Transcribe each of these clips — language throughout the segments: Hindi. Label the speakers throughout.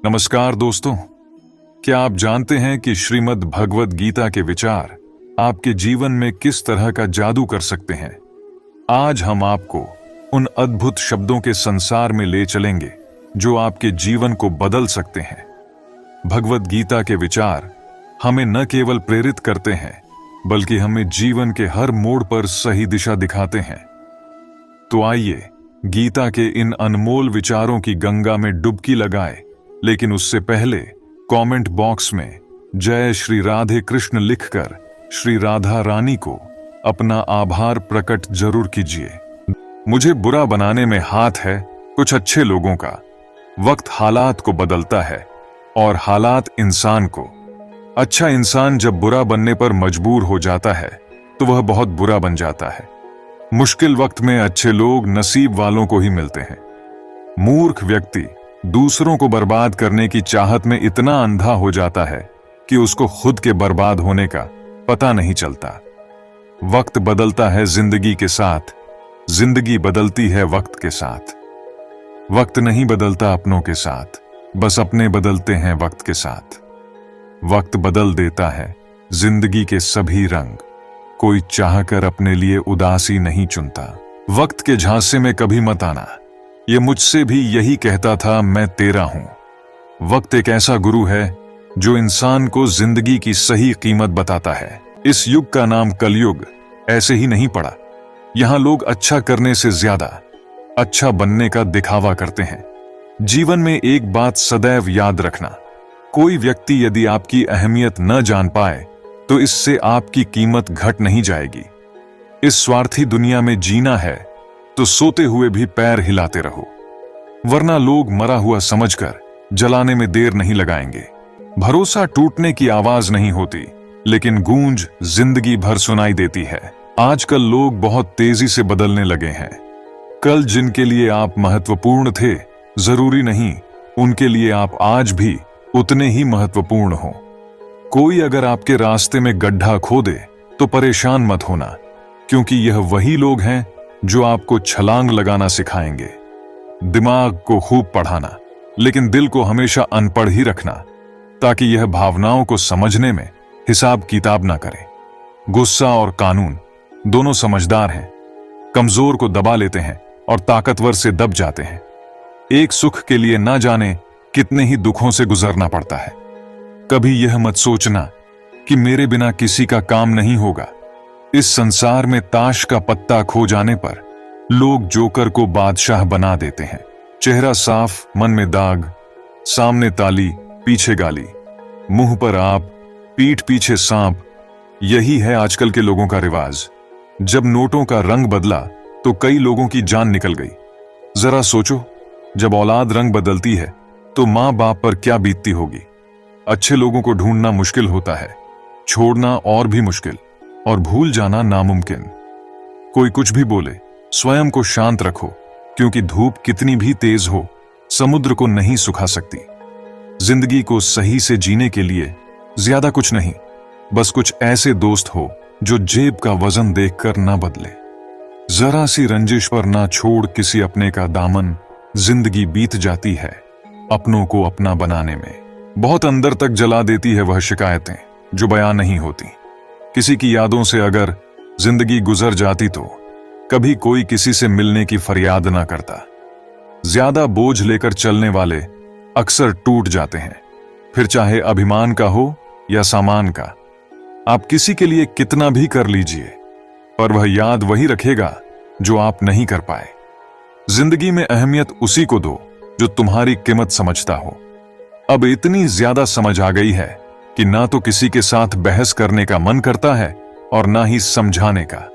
Speaker 1: नमस्कार दोस्तों। क्या आप जानते हैं कि श्रीमद् भगवद गीता के विचार आपके जीवन में किस तरह का जादू कर सकते हैं? आज हम आपको उन अद्भुत शब्दों के संसार में ले चलेंगे जो आपके जीवन को बदल सकते हैं। भगवद गीता के विचार हमें न केवल प्रेरित करते हैं बल्कि हमें जीवन के हर मोड़ पर सही दिशा दिखाते हैं। तो आइए गीता के इन अनमोल विचारों की गंगा में डुबकी लगाएं। लेकिन उससे पहले कमेंट बॉक्स में जय श्री राधे कृष्ण लिखकर श्री राधा रानी को अपना आभार प्रकट जरूर कीजिए। मुझे बुरा बनाने में हाथ है कुछ अच्छे लोगों का। वक्त हालात को बदलता है और हालात इंसान को। अच्छा इंसान जब बुरा बनने पर मजबूर हो जाता है तो वह बहुत बुरा बन जाता है। मुश्किल वक्त में अच्छे लोग नसीब वालों को ही मिलते हैं। मूर्ख व्यक्ति दूसरों को बर्बाद करने की चाहत में इतना अंधा हो जाता है कि उसको खुद के बर्बाद होने का पता नहीं चलता। वक्त बदलता है जिंदगी के साथ, जिंदगी बदलती है वक्त के साथ। वक्त नहीं बदलता अपनों के साथ, बस अपने बदलते हैं वक्त के साथ। वक्त बदल देता है जिंदगी के सभी रंग, कोई चाहकर अपने लिए उदासी नहीं चुनता। वक्त के झांसे में कभी मत आना, ये मुझसे भी यही कहता था, मैं तेरा हूं। वक्त एक ऐसा गुरु है जो इंसान को जिंदगी की सही कीमत बताता है। इस युग का नाम कलयुग ऐसे ही नहीं पड़ा। यहां लोग अच्छा करने से ज्यादा अच्छा बनने का दिखावा करते हैं। जीवन में एक बात सदैव याद रखना, कोई व्यक्ति यदि आपकी अहमियत न जान पाए तो इससे आपकी कीमत घट नहीं जाएगी। इस स्वार्थी दुनिया में जीना है तो सोते हुए भी पैर हिलाते रहो, वरना लोग मरा हुआ समझकर जलाने में देर नहीं लगाएंगे। भरोसा टूटने की आवाज नहीं होती, लेकिन गूंज जिंदगी भर सुनाई देती है। आजकल लोग बहुत तेजी से बदलने लगे हैं। कल जिनके लिए आप महत्वपूर्ण थे, जरूरी नहीं उनके लिए आप आज भी उतने ही महत्वपूर्ण हो। कोई अगर आपके रास्ते में गड्ढा खोदे तो परेशान मत होना, क्योंकि यह वही लोग हैं जो आपको छलांग लगाना सिखाएंगे। दिमाग को खूब पढ़ाना, लेकिन दिल को हमेशा अनपढ़ ही रखना, ताकि यह भावनाओं को समझने में हिसाब किताब ना करे। गुस्सा और कानून दोनों समझदार हैं, कमजोर को दबा लेते हैं और ताकतवर से दब जाते हैं। एक सुख के लिए ना जाने कितने ही दुखों से गुजरना पड़ता है। कभी यह मत सोचना कि मेरे बिना किसी का काम नहीं होगा। इस संसार में ताश का पत्ता खो जाने पर लोग जोकर को बादशाह बना देते हैं। चेहरा साफ, मन में दाग, सामने ताली, पीछे गाली, मुंह पर आप, पीठ पीछे सांप। यही है आजकल के लोगों का रिवाज। जब नोटों का रंग बदला तो कई लोगों की जान निकल गई। जरा सोचो, जब औलाद रंग बदलती है तो मां बाप पर क्या बीतती होगी। अच्छे लोगों को ढूंढना मुश्किल होता है, छोड़ना और भी मुश्किल, और भूल जाना नामुमकिन। कोई कुछ भी बोले, स्वयं को शांत रखो, क्योंकि धूप कितनी भी तेज हो समुद्र को नहीं सुखा सकती। जिंदगी को सही से जीने के लिए ज्यादा कुछ नहीं, बस कुछ ऐसे दोस्त हो जो जेब का वजन देखकर ना बदले। जरा सी रंजिश पर ना छोड़ किसी अपने का दामन। जिंदगी बीत जाती है अपनों को अपना बनाने में। बहुत अंदर तक जला देती है वह शिकायतें जो बयां नहीं होती। किसी की यादों से अगर जिंदगी गुजर जाती तो कभी कोई किसी से मिलने की फरियाद ना करता। ज्यादा बोझ लेकर चलने वाले अक्सर टूट जाते हैं, फिर चाहे अभिमान का हो या सामान का। आप किसी के लिए कितना भी कर लीजिए, पर वह याद वही रखेगा जो आप नहीं कर पाए। जिंदगी में अहमियत उसी को दो जो तुम्हारी कीमत समझता हो। अब इतनी ज्यादा समझ आ गई है कि ना तो किसी के साथ बहस करने का मन करता है और ना ही समझाने का।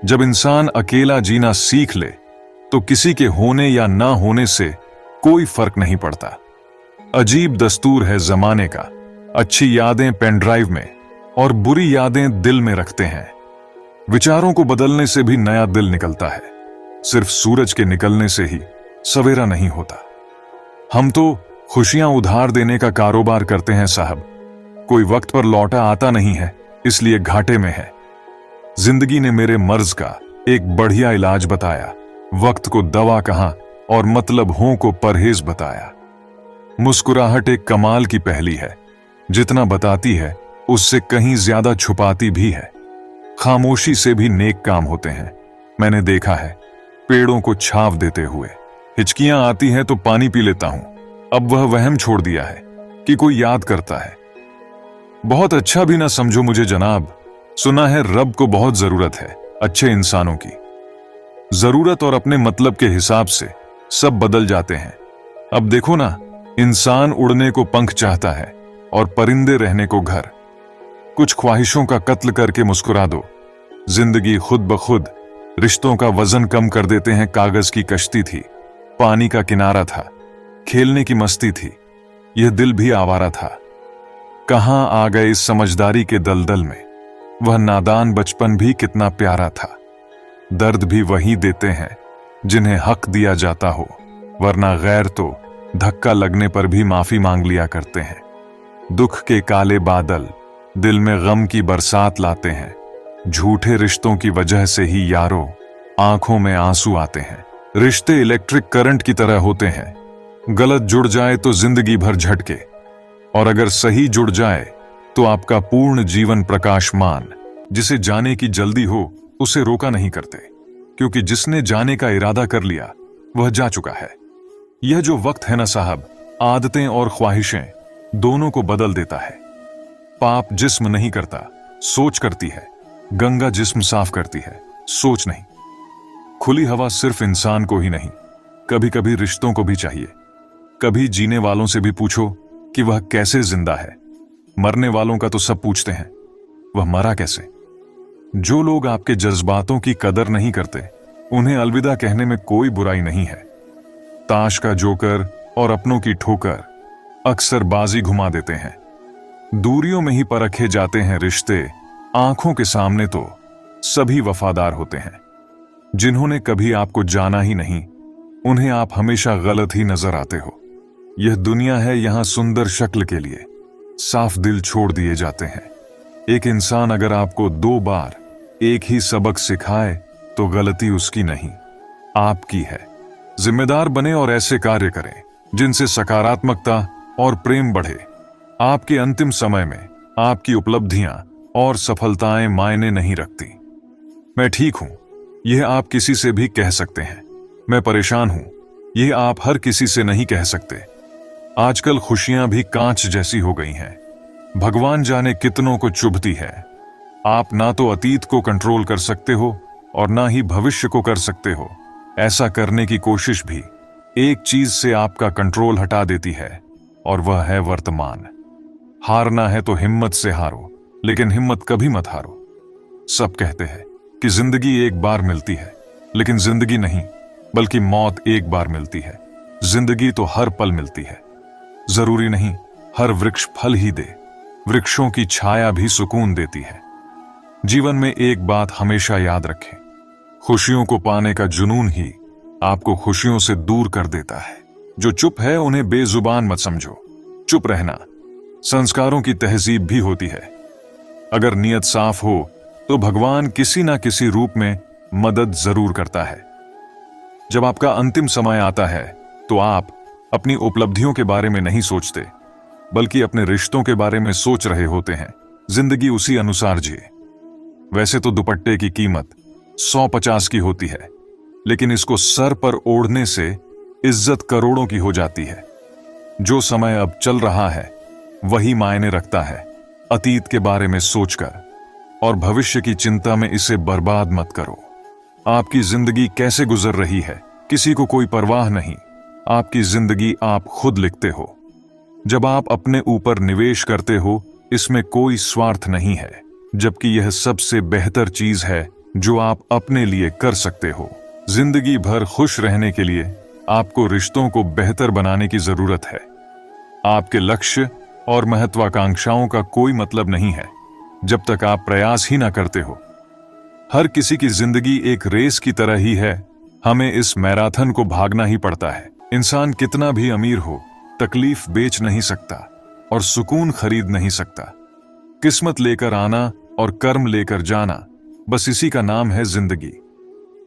Speaker 1: जब इंसान अकेला जीना सीख ले तो किसी के होने या ना होने से कोई फर्क नहीं पड़ता। अजीब दस्तूर है जमाने का, अच्छी यादें पेन ड्राइव में और बुरी यादें दिल में रखते हैं। विचारों को बदलने से भी नया दिल निकलता है, सिर्फ सूरज के निकलने से ही सवेरा नहीं होता। हम तो खुशियां उधार देने का कारोबार करते हैं साहब। कोई वक्त पर लौटा आता नहीं है, इसलिए घाटे में है। जिंदगी ने मेरे मर्ज का एक बढ़िया इलाज बताया। वक्त को दवा कहा और मतलब हों को परहेज बताया। मुस्कुराहट एक कमाल की पहेली है। जितना बताती है उससे कहीं ज्यादा छुपाती भी है। खामोशी से भी नेक काम होते हैं। मैंने देखा है पेड़ों को छांव देते हुए। हिचकियां आती हैं तो पानी पी लेता हूं। अब वह वहम छोड़ दिया है कि कोई याद करता है। बहुत अच्छा भी ना समझो मुझे जनाब, सुना है रब को बहुत जरूरत है अच्छे इंसानों की। जरूरत और अपने मतलब के हिसाब से सब बदल जाते हैं। अब देखो ना, इंसान उड़ने को पंख चाहता है और परिंदे रहने को घर। कुछ ख्वाहिशों का कत्ल करके मुस्कुरा दो। जिंदगी खुद ब खुद रिश्तों का वजन कम कर देते हैं। कागज की कश्ती थी, पानी का किनारा था, खेलने की मस्ती थी, यह दिल भी आवारा था। कहां आ गए इस समझदारी के दलदल में। वह नादान बचपन भी कितना प्यारा था। दर्द भी वही देते हैं जिन्हें हक दिया जाता हो, वरना गैर तो धक्का लगने पर भी माफी मांग लिया करते हैं। दुख के काले बादल दिल में गम की बरसात लाते हैं। झूठे रिश्तों की वजह से ही यारों आंखों में आंसू आते हैं। रिश्ते इलेक्ट्रिक करंट की तरह होते हैं। गलत जुड़ जाए तो जिंदगी भर झटके, और अगर सही जुड़ जाए तो आपका पूर्ण जीवन प्रकाशमान। जिसे जाने की जल्दी हो उसे रोका नहीं करते, क्योंकि जिसने जाने का इरादा कर लिया वह जा चुका है। यह जो वक्त है ना साहब, आदतें और ख्वाहिशें दोनों को बदल देता है। पाप जिस्म नहीं करता, सोच करती है। गंगा जिस्म साफ करती है, सोच नहीं। खुली हवा सिर्फ इंसान को ही नहीं, कभी कभी रिश्तों को भी चाहिए। कभी जीने वालों से भी पूछो कि वह कैसे जिंदा है। मरने वालों का तो सब पूछते हैं, वह मरा कैसे। जो लोग आपके जज्बातों की कदर नहीं करते, उन्हें अलविदा कहने में कोई बुराई नहीं है। ताश का जोकर और अपनों की ठोकर अक्सर बाजी घुमा देते हैं। दूरियों में ही परखे जाते हैं रिश्ते, आंखों के सामने तो सभी वफादार होते हैं। जिन्होंने कभी आपको जाना ही नहीं, उन्हें आप हमेशा गलत ही नजर आते हो। यह दुनिया है, यहां सुंदर शक्ल के लिए साफ दिल छोड़ दिए जाते हैं। एक इंसान अगर आपको 2 बार एक ही सबक सिखाए तो गलती उसकी नहीं, आपकी है। जिम्मेदार बने और ऐसे कार्य करें जिनसे सकारात्मकता और प्रेम बढ़े। आपके अंतिम समय में आपकी उपलब्धियां और सफलताएं मायने नहीं रखती। मैं ठीक हूं, यह आप किसी से भी कह सकते हैं। मैं परेशान हूं, यह आप हर किसी से नहीं कह सकते। आजकल खुशियां भी कांच जैसी हो गई हैं, भगवान जाने कितनों को चुभती है। आप ना तो अतीत को कंट्रोल कर सकते हो और ना ही भविष्य को कर सकते हो। ऐसा करने की कोशिश भी एक चीज से आपका कंट्रोल हटा देती है, और वह है वर्तमान। हारना है तो हिम्मत से हारो, लेकिन हिम्मत कभी मत हारो। सब कहते हैं कि जिंदगी एक बार मिलती है, लेकिन जिंदगी नहीं, बल्कि मौत एक बार मिलती है। जिंदगी तो हर पल मिलती है। जरूरी नहीं हर वृक्ष फल ही दे, वृक्षों की छाया भी सुकून देती है। जीवन में एक बात हमेशा याद रखें, खुशियों को पाने का जुनून ही आपको खुशियों से दूर कर देता है। जो चुप है उन्हें बेजुबान मत समझो। चुप रहना संस्कारों की तहजीब भी होती है। अगर नीयत साफ हो तो भगवान किसी ना किसी रूप में मदद जरूर करता है। जब आपका अंतिम समय आता है तो आप अपनी उपलब्धियों के बारे में नहीं सोचते, बल्कि अपने रिश्तों के बारे में सोच रहे होते हैं। जिंदगी उसी अनुसार जिए। वैसे तो दुपट्टे की कीमत 150 की होती है, लेकिन इसको सर पर ओढ़ने से इज्जत करोड़ों की हो जाती है। जो समय अब चल रहा है वही मायने रखता है। अतीत के बारे में सोचकर और भविष्य की चिंता में इसे बर्बाद मत करो। आपकी जिंदगी कैसे गुजर रही है किसी को कोई परवाह नहीं। आपकी जिंदगी आप खुद लिखते हो। जब आप अपने ऊपर निवेश करते हो, इसमें कोई स्वार्थ नहीं है, जबकि यह सबसे बेहतर चीज है जो आप अपने लिए कर सकते हो। जिंदगी भर खुश रहने के लिए आपको रिश्तों को बेहतर बनाने की जरूरत है। आपके लक्ष्य और महत्वाकांक्षाओं का कोई मतलब नहीं है जब तक आप प्रयास ही ना करते हो। हर किसी की जिंदगी एक रेस की तरह ही है। हमें इस मैराथन को भागना ही पड़ता है। इंसान कितना भी अमीर हो, तकलीफ बेच नहीं सकता और सुकून खरीद नहीं सकता। किस्मत लेकर आना और कर्म लेकर जाना, बस इसी का नाम है जिंदगी।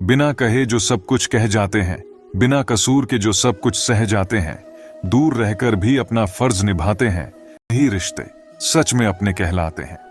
Speaker 1: बिना कहे जो सब कुछ कह जाते हैं, बिना कसूर के जो सब कुछ सह जाते हैं, दूर रहकर भी अपना फर्ज निभाते हैं, यही रिश्ते सच में अपने कहलाते हैं।